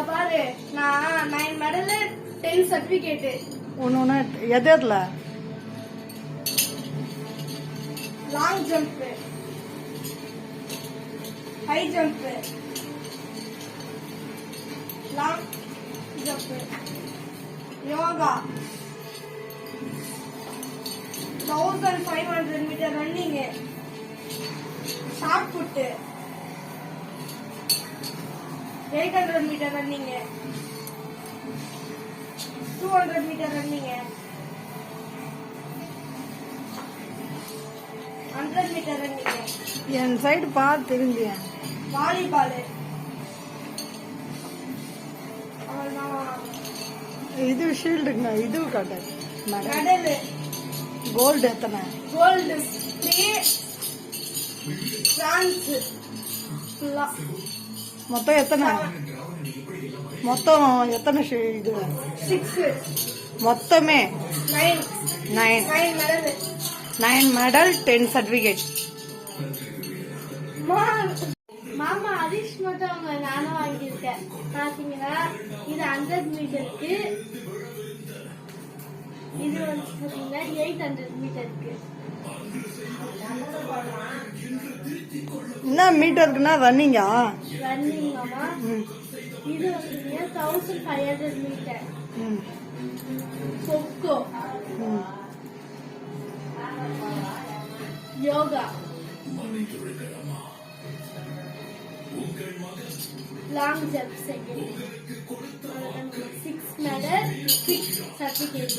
பாரு நான் 9 medal 10 certificate. ஒன்னு எதுல? Long jump, high jump, long jump, yoga, 1500 metre running, shot put, 800 metre running, 200 metre running, 100 metre running. என் side பார்த்து திரும்பிய. வாலிபால், இது ஷீல்டுங்க. இது காட்டு மெடல். கோல்டு எத்தனை? Gold 3 bronze. மொத்தம் எத்தனை? மொத்தம் எத்தனை இது? 6. மொத்தமே 9. 9 மெடல். 9 medal 10 certificate. மாமா ஹரிஷ் மட்டும் அவங்க நானும் வாங்கியிருக்கேன். பாத்தீங்கன்னா இது 100 மீட்டருக்கு, இது வந்து பாத்தீங்கன்னா 800 மீட்டருக்கு. என்ன மீட்டருக்குன்னா ரன்னிங்கா? ரன்னிங் மாமா. இது வந்து 1500 metre. Kho kho, yoga, long jump second. 6 medal 6 certificate.